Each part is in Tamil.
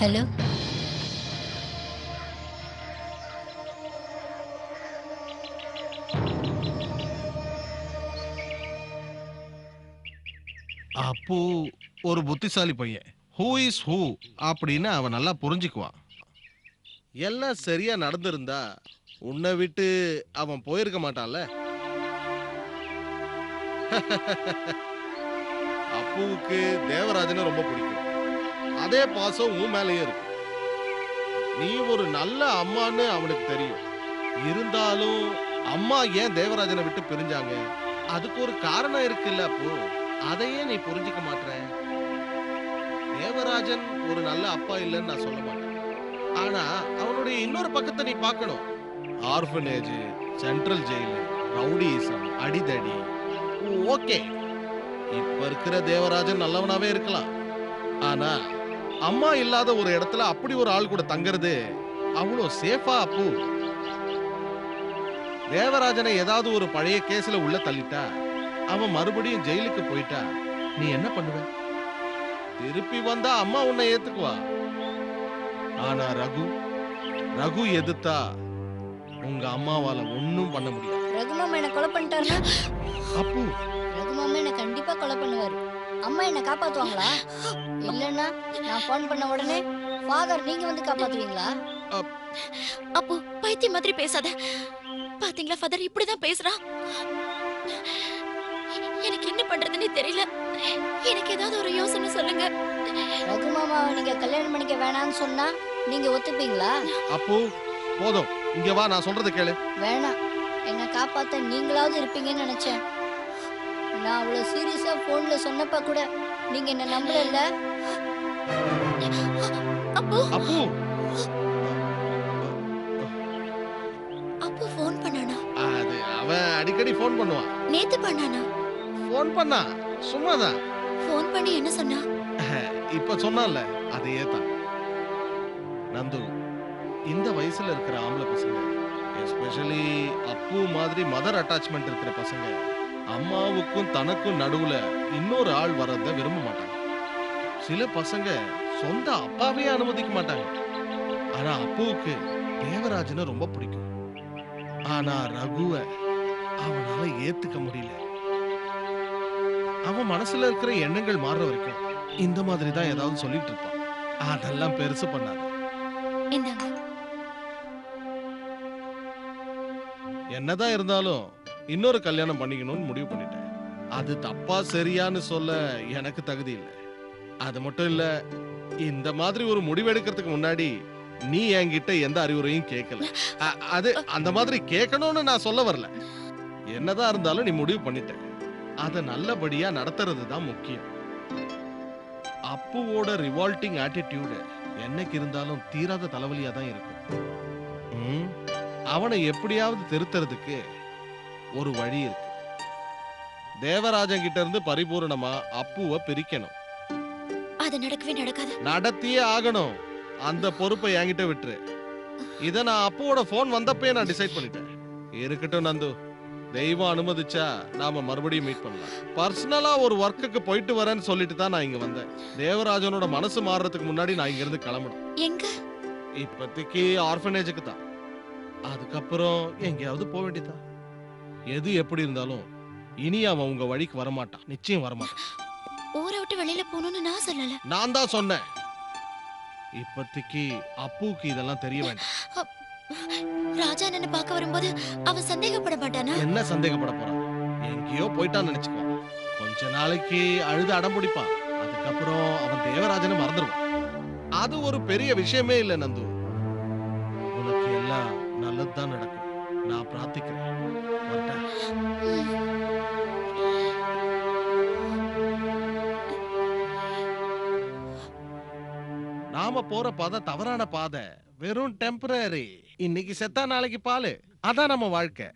ஹலோ. அப்பு ஒரு புத்திசாலி பையன். ஹூ இஸ் ஹூ அப்படின்னு அவன் நல்லா புரிஞ்சுக்குவான். எல்லாம் சரியா நடந்திருந்தா உன்னை விட்டு அவன் போயிருக்க மாட்டான்ல. அப்புவுக்கு தேவராஜனை ரொம்ப பிடிக்கும். அதே பாசம் உன் மேலேயே இருக்கு. நீ ஒரு நல்ல அம்மான்னு அவனுக்கு தெரியும். இருந்தாலும் அம்மா ஏன் தேவராஜனை விட்டு பிரிஞ்சாங்க, அதுக்கு ஒரு காரணம் இருக்குல்ல அப்பு. அதையே நீ புரிஞ்சுக்க மாட்ற. தேவராஜன் ஒரு நல்ல அப்பா இல்லைன்னு நான் சொல்ல மாட்டேன். ஆனா அவனுடைய இன்னொரு பக்கத்தை நீ பார்க்கணும். ஆர்ஃபனேஜ், சென்ட்ரல் ஜெயிலு, ரவுடிசம், அடிதடி. ஓகே, இப்ப இருக்கிற தேவராஜன் நல்லவனாவே இருக்கலாம். ஆனா அம்மா இல்லாத ஒரு இடத்துல அப்படி ஒரு ஆள் கூட தங்குறது அவ்வளோ சேஃபா அப்பு? தேவராஜனை ஏதாவது ஒரு பழைய கேஸ்ல உள்ள தள்ளிட்டா, அவன் மறுபடியும் ஜெயிலுக்கு போயிட்டா, நீ என்ன பண்ணுவ? திருப்பி வந்தா அம்மா உன்னை ஏத்துக்குவா. ஆனா ரகு எதிர்த்தா உங்க அம்மாவால ஒண்ணும் பண்ண முடியாது. ரகுமாமா என்ன கொலை பண்ணிட்டாருன்னா? அப்பு, ரகுமாமா என்ன கண்டிப்பா கொலை பண்ணுவாரு. அம்மா என்ன காப்பாத்துவாங்களா? இல்லன்னா நான் ஃபோன் பண்ண உடனே ஃபாதர் நீங்க வந்து காப்பாத்துவீங்களா? அப்போ பைத்தியம் மாதிரி பேசாத. பாத்தீங்களா ஃபாதர் இப்படிதான் பேசுறான். எனக்கு என்ன பண்றதுன்னு தெரியல. எனக்கு ஏதாவது ஒரு யோசனை சொல்லுங்க. ரகுமாமாவை நீங்க கல்யாணம் பண்ணிக்க வேணாம்னு சொன்னா நீங்க ஒத்துப்பீங்களா? அப்பு போதும், இங்க வா, நான் சொல்றத கேளு. வேணாம், என்ன காப்பாத்த நீங்களாவது இருப்பீங்கன்னு நினைச்சேன். நான் அவ்வளவு சீரியஸா போன்ல சொன்னப்ப கூட நீங்க என்ன நம்பல. அப்போ அப்பு, அப்போ ஃபோன் பண்ணானா? அது அவன் அடிக்கடி ஃபோன் பண்ணுவான். நேத்து பண்ணானா? ஃபோன் பண்ணா, சும்மாதான். ஃபோன் பண்ணி என்ன சொன்னா? இப்ப சொன்னான்ல, அதையே தான். நந்து, இந்த வயசுல இருக்கிற ஆம்பளை பசங்க, எஸ்பெஷலி அப்பு மாதிரி மதர் அட்டாச்மெண்ட் இருக்கிற பசங்க, அம்மாவுக்கும் தனக்கும் நடுவுல இன்னொரு ஆள் வரத விரும்ப மாட்டாங்க. சில பசங்க சொந்த அப்பாவே அனுமதிக்க மாட்டாங்க. ஆனா அப்புவுக்கு தேவராஜனை ரொம்ப பிடிக்கும். ஆனா ரகுவ அவனால ஏத்துக்க முடியல. அவன் மனசுல இருக்கிற எண்ணங்கள் மாறுற வரைக்கும் இந்த மாதிரி தான் ஏதாவது சொல்லிட்டு இருப்பான். அதெல்லாம் பெருசு பண்ணாது. இந்தாங்க. என்னதான் இருந்தாலும் இன்னொரு கல்யாணம் பண்ணிக்கணும்னு முடிவு பண்ணிட்டேன். அது தப்பா சரியான்னு சொல்ல எனக்கு தகுதி இல்லை. அது மட்டும் இல்ல, இந்த மாதிரி ஒரு முடிவு எடுக்கிறதுக்கு முன்னாடி நீ என்கிட்ட எந்த அறிவுரையும் கேட்கல. அது அந்த மாதிரி கேட்கணும்னு நான் சொல்ல வரல. என்னதான் இருந்தாலும் நீ முடிவு பண்ணிட்ட. அத நல்லபடியா நடத்துறது தான் முக்கியம். அப்புவோட ரிவால்ட்டிங் ஆட்டிடியூடு என்னைக்கு இருந்தாலும் தீராத தலைவலியா தான் இருக்கும். அவனை எப்படியாவது திருத்துறதுக்கு ஒரு வழி இருக்கு. தேவராஜன் கிட்ட இருந்து பரிபூரணமா அப்புவை பிரிக்கணும். அது நடக்கவே நடக்காது. நடத்தியே ஆகணும். அந்த பொறுப்பை என்கிட்ட விட்டுரு. இத நான் அப்புவோட போன் வந்தப்பே நான் டிசைட் பண்ணிட்டேன். இருக்கட்டும் நந்து, தெய்வம் அனுமதிச்சா நாம மறுபடியும் மீட் பண்ணலாம். பர்சனலா ஒரு ஒர்க்குக்கு போயிட்டு வரேன்னு சொல்லிட்டு தான் நான் இங்க வந்தேன். தேவராஜனோட மனசு மாறுறதுக்கு முன்னாடி நான் இங்க இருந்து கிளம்பணும். எங்க? இப்போதைக்கு ஆர்ஃபனேஜுக்கு தான். அதுக்கப்புறம் எங்கேயாவது போக வேண்டியதா. எது எப்படி இருந்தாலும் இனி அவன் உங்க வழிக்கு வரமாட்டான். நிச்சயம் வரமாட்டான். ஊரை விட்டு வெளியில போகணும்னு நான் சொல்லல. நான் தான் சொன்னேன். இப்போதைக்கு அப்புவுக்கு இதெல்லாம் தெரிய வேண்டாம். ராஜா என்ன பார்க்க வரும்போது அவன் சந்தேகப்பட மாட்டானா? என்ன சந்தேகப்பட போறான்? எங்கேயோ போயிட்டான்னு நினைச்சுக்குவான். கொஞ்ச நாளைக்கு அழுது அடம் பிடிப்பான். அதுக்கப்புறம் அவன் தேவராஜனை மறந்துடுவான். அது ஒரு பெரிய விஷயமே இல்லை நந்து. உனக்கு எல்லாம் நல்லதுதான் நடக்கும். நான் பிரார்த்திக்கிறேன். வரட்டா? நாம போற பாதை தவறான பாதை. வெறும் டெம்பரரி. இன்னைக்கு செத்தா நாளைக்கு பாலு. அதான் நம்ம வாழ்க்கை.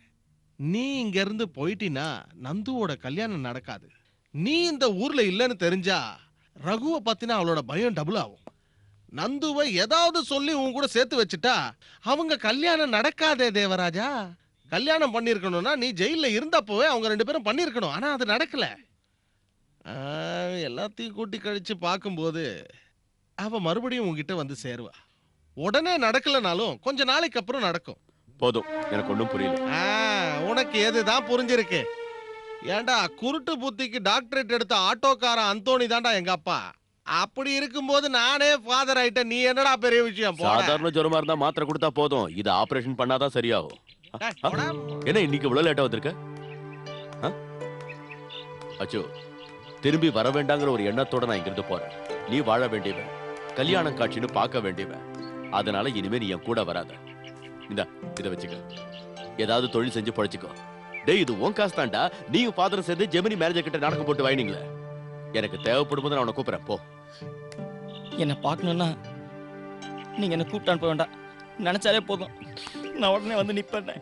நீ இங்க இருந்து போயிட்டினா நந்துவோட கல்யாணம் நடக்காது. நீ இந்த ஊர்ல இல்லன்னு தெரிஞ்சா ரகுவை பத்தினா அவளோட பயம் டபுள் ஆகும். நந்துவை ஏதாவது சொல்லி உன் கூட சேர்த்து வச்சுட்டா அவங்க கல்யாணம் நடக்காதே தேவராஜா. கல்யாணம் பண்ணிருக்கணும்னா நீ ஜெயில இருந்தப்பவே அவங்க 2 பேரும் பண்ணிருக்கணும். ஆனா அது நடக்கல. எல்லாத்தையும் கூட்டி கழிச்சு பார்க்கும்போது அவ மறுபடியும் உன்கிட்ட வந்து சேருவா. உடனே நடக்கலனாலும் கொஞ்ச நாளைக்கு அப்புறம் நடக்கும். போதும், எனக்கு ஒண்ணும் புரியல. உனக்கு எதுதான் புரிஞ்சிருக்கு? ஏண்டா குருட்டு புத்திக்கு டாக்டரேட் எடுத்த ஆட்டோக்காரன் அந்தோணி தான்டா எங்க அப்பா. அப்படி இருக்கும்போது நானே ஃபாதர் ஆயிட்ட, நீ என்னடா பெரிய விஷயம்? சாதாரண ஜுரமா இருந்தா மாத்திரை கொடுத்தா போதும், இது ஆபரேஷன் பண்ணாதான் சரியாகும். என்ன இன்னைக்கு இவ்வளவு லேட்டா வந்திருக்க? அச்சோ, திரும்பி வர வேண்டாங்கிற ஒரு எண்ணத்தோட நான் இங்கிருந்து போறேன். நீ வாழ வேண்டியவன், கல்யாணம் காட்சின்னு பார்க்க வேண்டியவன். அதனால இனிமே நீ என் கூட வராத. இந்தா இதை வச்சுக்க, ஏதாவது தொழில் செஞ்சு பழச்சிக்கோ. டேய், இது உன் காசு தான்டா. நீயும் ஃபாதர் சேர்ந்து ஜெமினி மேனேஜர் கிட்ட நாடகம் போட்டு வாங்கினீங்களே. எனக்கு தேவைப்படும் போது நான் உன்னை கூப்பிடுறேன், போ. என்னை பார்க்கணுன்னா நீங்க என்ன கூப்பிட்டு அனுப்ப வேண்டாம். நினைச்சாலே போதும், நான் உடனே வந்து நிப்பேன்.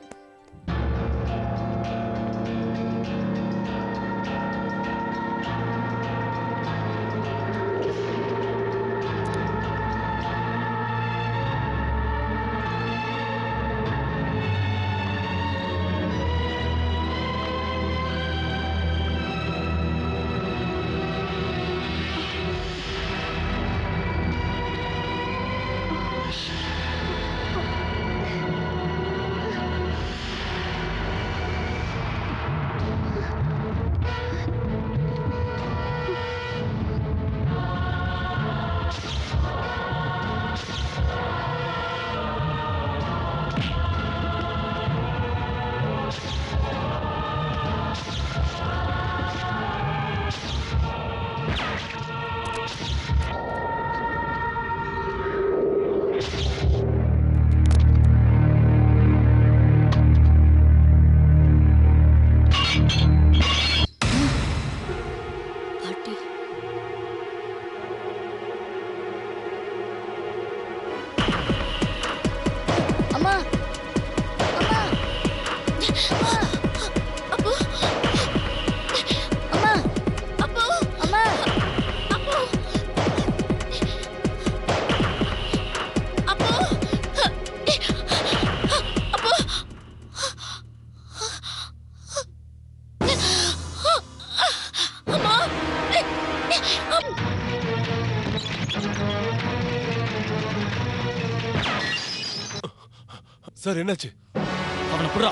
சார் என்னாச்சு? அவனை புறா.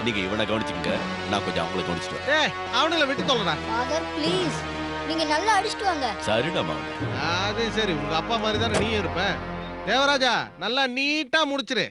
நீங்க இவனை கவனிச்சுக்கங்க, நான் கொஞ்சம் அவங்கள கவனிச்சுட்டு வரேன். ஏய் அவனுங்கள விட்டு தொலைடா. ஃபாதர் ப்ளீஸ், நீங்க நல்லா அடிச்சிட்டு வாங்க. சரிடா மாமா. அது சரி, உங்க அப்பா மாதிரி தானே நீ இருப்ப. தேவராஜா நல்லா நீட்டா முடிச்சிரு.